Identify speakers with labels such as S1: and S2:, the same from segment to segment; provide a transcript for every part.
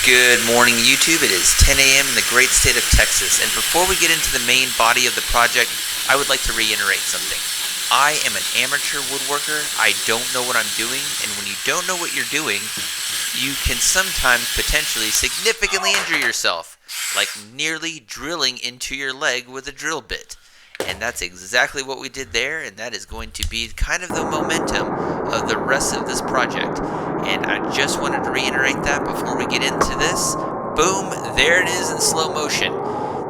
S1: Good morning, YouTube. It is 10 a.m. in the great state of Texas, and before we get into the main body of the project, I would like to reiterate something. I am an amateur woodworker. I don't know what I'm doing, and when you don't know what you're doing, you can sometimes potentially significantly injure yourself, like nearly drilling into your leg with a drill bit. And that's exactly what we did there, and that is going to be kind of the momentum of the rest of this project. And I just wanted to reiterate that before we get into this. Boom, there it is in slow motion.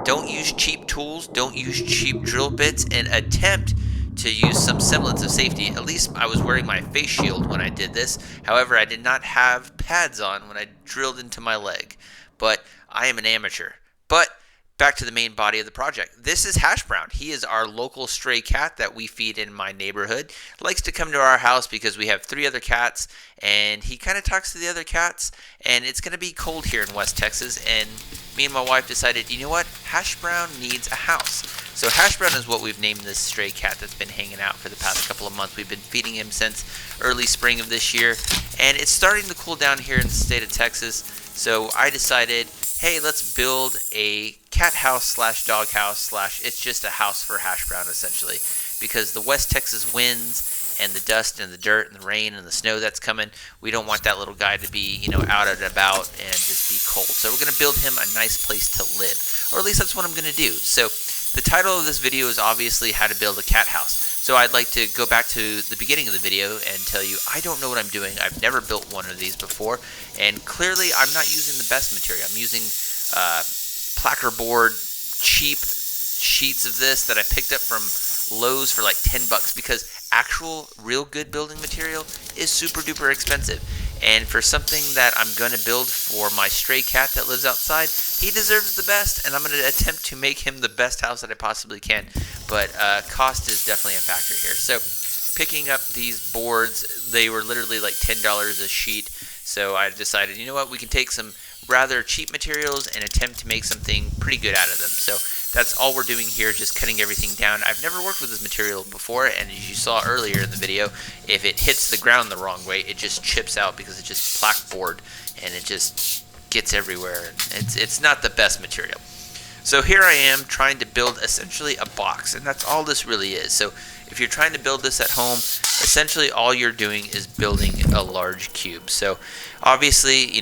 S1: Don't use cheap tools, don't use cheap drill bits, and attempt to use some semblance of safety. At least I was wearing my face shield when I did this. However, I did not have pads on when I drilled into my leg. But I am an amateur. But back to the main body of the project. This is Hash Brown. He is our local stray cat that we feed in my neighborhood. Likes to come to our house because we have 3 other cats, and he kind of talks to the other cats, and it's going to be cold here in West Texas, and me and my wife decided, you know what, Hash Brown needs a house. So Hash Brown is what we've named this stray cat that's been hanging out for the past couple of months. We've been feeding him since early spring of this year, and it's starting to cool down here in the state of Texas, so I decided, hey, let's build a cat house slash dog house slash it's just a house for Hash Brown essentially, because the West Texas winds and the dust and the dirt and the rain and the snow that's coming, we don't want that little guy to be, out and about and just be cold. So we're going to build him a nice place to live, or at least that's what I'm going to do. So the title of this video is obviously how to build a cat house. So I'd like to go back to the beginning of the video and tell you I don't know what I'm doing. I've never built one of these before, and clearly I'm not using the best material. I'm using placker board, cheap sheets of this that I picked up from Lowe's for like $10 because actual real good building material is super duper expensive. And for something that I'm going to build for my stray cat that lives outside, he deserves the best, and I'm going to attempt to make him the best house that I possibly can. But cost is definitely a factor here. So picking up these boards, they were literally like $10 a sheet. So I decided, you know what, we can take some rather cheap materials and attempt to make something pretty good out of them. So that's all we're doing here, just cutting everything down. I've never worked with this material before, and as you saw earlier in the video, if it hits the ground the wrong way, it just chips out because it's just plackboard and it just gets everywhere. It's not the best material. So here I am trying to build essentially a box, and that's all this really is. So if you're trying to build this at home, essentially all you're doing is building a large cube. So obviously,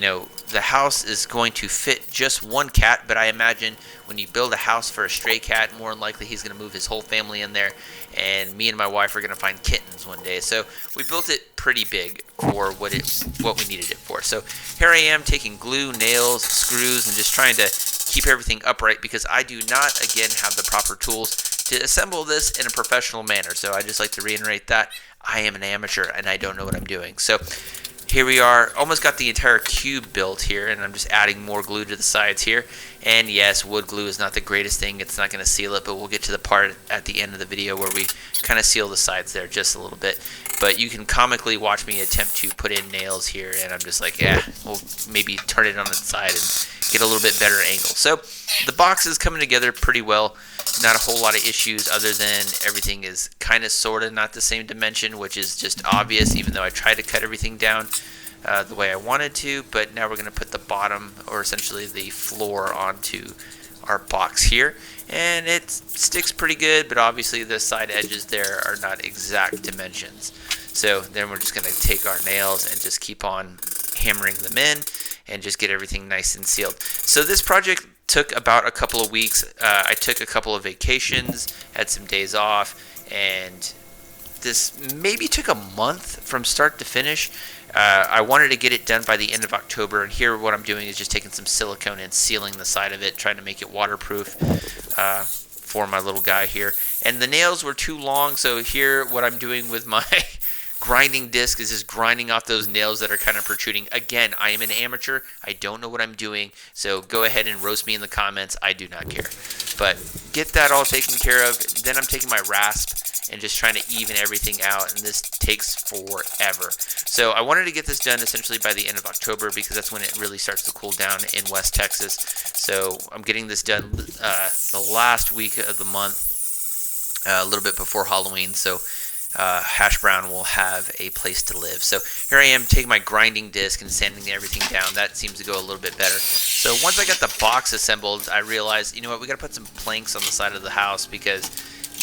S1: the house is going to fit just one cat, but I imagine when you build a house for a stray cat, more than likely he's going to move his whole family in there, and me and my wife are going to find kittens one day. So we built it pretty big for what we needed it for. So here I am taking glue, nails, screws, and just trying to keep everything upright because I do not, again, have the proper tools to assemble this in a professional manner. So I just like to reiterate that I am an amateur and I don't know what I'm doing. So here we are, almost got the entire cube built here, and I'm just adding more glue to the sides here. And yes, wood glue is not the greatest thing. It's not going to seal it, but we'll get to the part at the end of the video where we kind of seal the sides there just a little bit. But you can comically watch me attempt to put in nails here, and I'm just like, we'll maybe turn it on its side and get a little bit better angle. So the box is coming together pretty well. Not a whole lot of issues other than everything is kind of sort of not the same dimension, which is just obvious, even though I tried to cut everything down the way I wanted to. But now we're going to put the bottom, or essentially the floor, onto our box here, and it sticks pretty good, but obviously the side edges there are not exact dimensions. So then we're just going to take our nails and just keep on hammering them in and just get everything nice and sealed. So this project took about a couple of weeks. I took a couple of vacations, had some days off, and this maybe took a month from start to finish. I wanted to get it done by the end of October, and here what I'm doing is just taking some silicone and sealing the side of it, trying to make it waterproof for my little guy here. And the nails were too long, so here what I'm doing with my grinding disc is just grinding off those nails that are kind of protruding. Again, I am an amateur. I don't know what I'm doing, so go ahead and roast me in the comments. I do not care. But get that all taken care of. Then I'm taking my rasp and just trying to even everything out, and this takes forever. So I wanted to get this done essentially by the end of October because that's when it really starts to cool down in West Texas. So I'm getting this done the last week of the month, a little bit before Halloween. So Hash Brown will have a place to live. So here I am taking my grinding disc and sanding everything down. That seems to go a little bit better. So once I got the box assembled, I realized, you know what, we got to put some planks on the side of the house because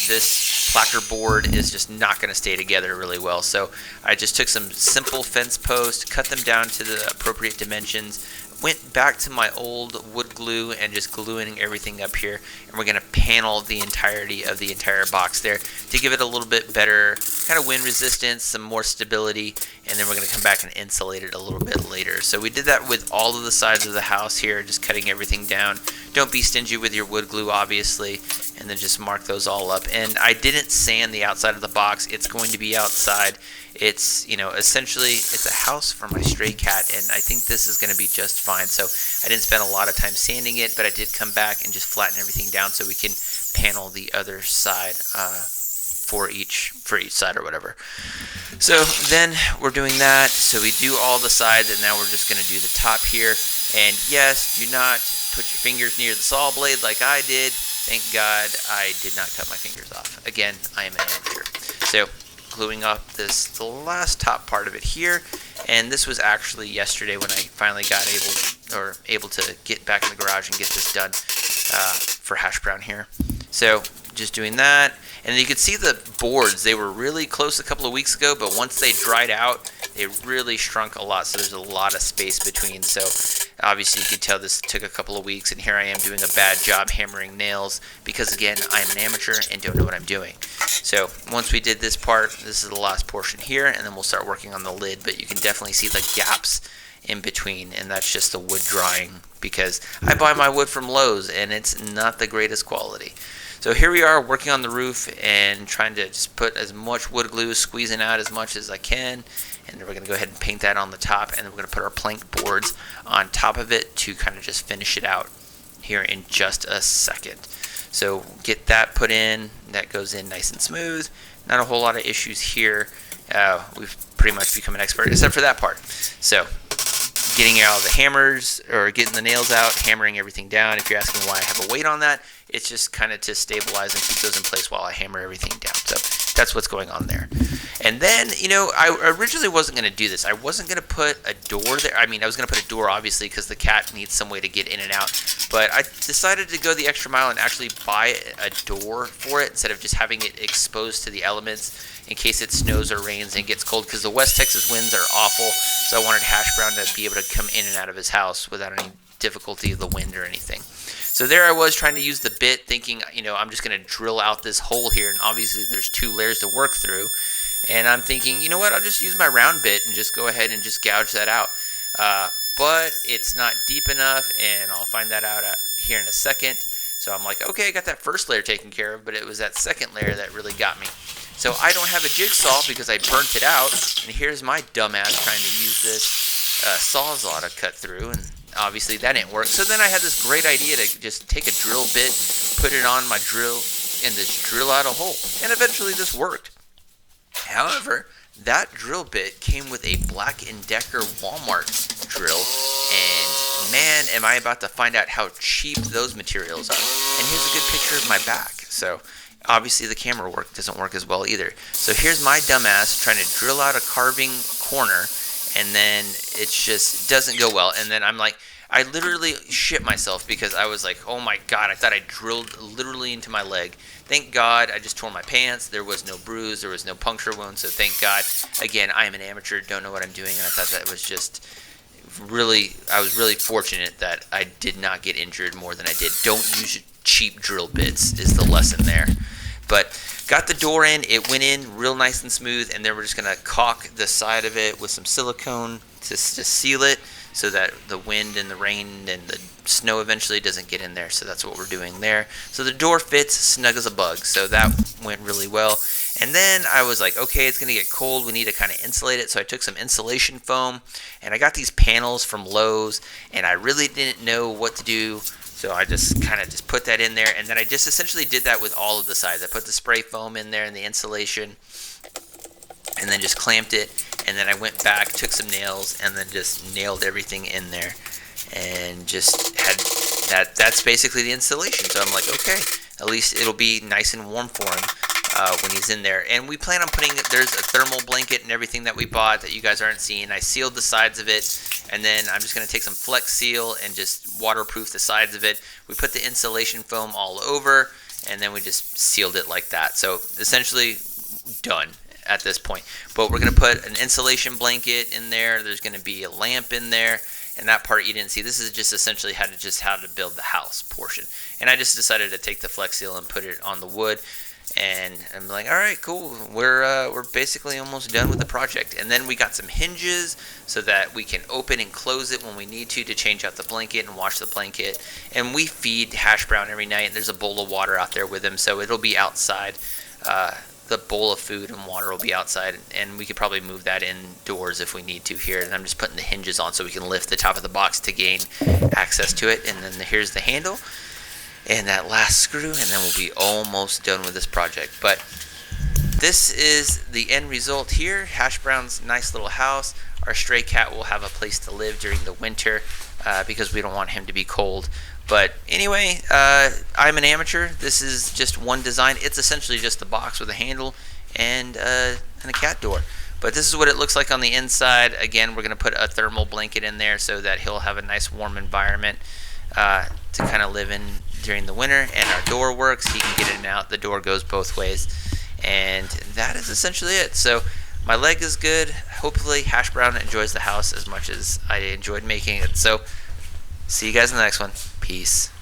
S1: this placard board is just not going to stay together really well. So I just took some simple fence posts, cut them down to the appropriate dimensions, went back to my old wood glue and just gluing everything up here, and we're going to panel the entirety of the entire box there to give it a little bit better kind of wind resistance, some more stability, and then we're going to come back and insulate it a little bit later. So we did that with all of the sides of the house here, just cutting everything down. Don't be stingy with your wood glue, obviously, and then just mark those all up. And I didn't sand the outside of the box. It's going to be outside. It's, you know, essentially it's a house for my stray cat, and I think this is going to be just fine. So I didn't spend a lot of time sanding it, but I did come back and just flatten everything down so we can panel the other side for each side or whatever. So then we're doing that. So we do all the sides, and now we're just going to do the top here. And yes, do not put your fingers near the saw blade like I did. Thank God I did not cut my fingers off. Again, I am an amateur. So gluing up the last top part of it here, and this was actually yesterday when I finally got able to get back in the garage and get this done for Hash Brown here. So just doing that, and you can see the boards, they were really close a couple of weeks ago, but once they dried out, they really shrunk a lot, so there's a lot of space between. So obviously you can tell this took a couple of weeks, and here I am doing a bad job hammering nails because, again, I'm an amateur and don't know what I'm doing. So once we did this part, this is the last portion here, and then we'll start working on the lid, but you can definitely see the gaps in between, and that's just the wood drying because I buy my wood from Lowe's and it's not the greatest quality. So here we are working on the roof and trying to just put as much wood glue, squeezing out as much as I can, and then we're going to go ahead and paint that on the top, and then we're going to put our plank boards on top of it to kind of just finish it out here in just a second. So get that put in, that goes in nice and smooth, not a whole lot of issues here. We've pretty much become an expert except for that part. So getting out the hammers, or getting the nails out, hammering everything down. If you're asking why I have a weight on that, it's just kind of to stabilize and keep those in place while I hammer everything down. So that's what's going on there. And then, you know, I originally wasn't going to do this. I wasn't going to put a door there. I mean, I was going to put a door, obviously, because the cat needs some way to get in and out. But I decided to go the extra mile and actually buy a door for it instead of just having it exposed to the elements in case it snows or rains and gets cold, because the West Texas winds are awful. So I wanted Hash Brown to be able to come in and out of his house without any difficulty of the wind or anything. So there I was trying to use the bit, thinking, you know, I'm just going to drill out this hole here, and obviously there's 2 layers to work through. And I'm thinking, you know what, I'll just use my round bit and just go ahead and just gouge that out. But it's not deep enough, and I'll find that out here in a second. So I'm like, okay, I got that first layer taken care of, but it was that second layer that really got me. So I don't have a jigsaw because I burnt it out, and here's my dumbass trying to use this sawzall to cut through, and obviously that didn't work. So then I had this great idea to just take a drill bit, put it on my drill, and just drill out a hole. And eventually this worked. However, that drill bit came with a Black & Decker Walmart drill, and man, am I about to find out how cheap those materials are. And here's a good picture of my back. So obviously the camera work doesn't work as well either. So here's my dumbass trying to drill out a carving corner, and then it just doesn't go well. And then I'm like, I literally shit myself because I was like, oh my God, I thought I drilled literally into my leg. Thank God I just tore my pants. There was no bruise. There was no puncture wound. So thank God. Again, I am an amateur, don't know what I'm doing. And I thought that was just really, I was really fortunate that I did not get injured more than I did. Don't use cheap drill bits is the lesson there. But got the door in, it went in real nice and smooth, and then we're just going to caulk the side of it with some silicone to seal it so that the wind and the rain and the snow eventually doesn't get in there. So that's what we're doing there. So the door fits snug as a bug, so that went really well. And then I was like, okay, it's going to get cold. We need to kind of insulate it. So I took some insulation foam, and I got these panels from Lowe's, and I really didn't know what to do. So I just kind of just put that in there, and then I just essentially did that with all of the sides. I put the spray foam in there and the insulation, and then just clamped it, and then I went back, took some nails, and then just nailed everything in there, and just had that's basically the installation. So I'm like, okay, at least it'll be nice and warm for him. when he's in there. And we plan on putting, there's a thermal blanket and everything that we bought that you guys aren't seeing. I sealed the sides of it, and then I'm just going to take some Flex Seal and just waterproof the sides of it. We put the insulation foam all over, and then we just sealed it like that. So essentially done at this point. But we're going to put an insulation blanket in there. There's going to be a lamp in there. And that part you didn't see. This is just essentially how to build the house portion. And I just decided to take the Flex Seal and put it on the wood. And I'm like, all right, cool. We're basically almost done with the project. And then we got some hinges so that we can open and close it when we need to change out the blanket and wash the blanket. And we feed Hash Brown every night. And there's a bowl of water out there with him, so it'll be outside. The bowl of food and water will be outside, and we could probably move that indoors if we need to here. And I'm just putting the hinges on so we can lift the top of the box to gain access to it. And then here's the handle and that last screw, and then we'll be almost done with this project. But this is the end result here. Hash Brown's nice little house. Our stray cat will have a place to live during the winter because we don't want him to be cold. But anyway, I'm an amateur. This is just one design. It's essentially just the box with a handle and a cat door. But this is what it looks like on the inside. Again, we're going to put a thermal blanket in there so that he'll have a nice warm environment to kind of live in during the winter. And our door works. He can get in and out. The door goes both ways. And that is essentially it. So my leg is good. Hopefully Hash Brown enjoys the house as much as I enjoyed making it. So see you guys in the next one. Peace.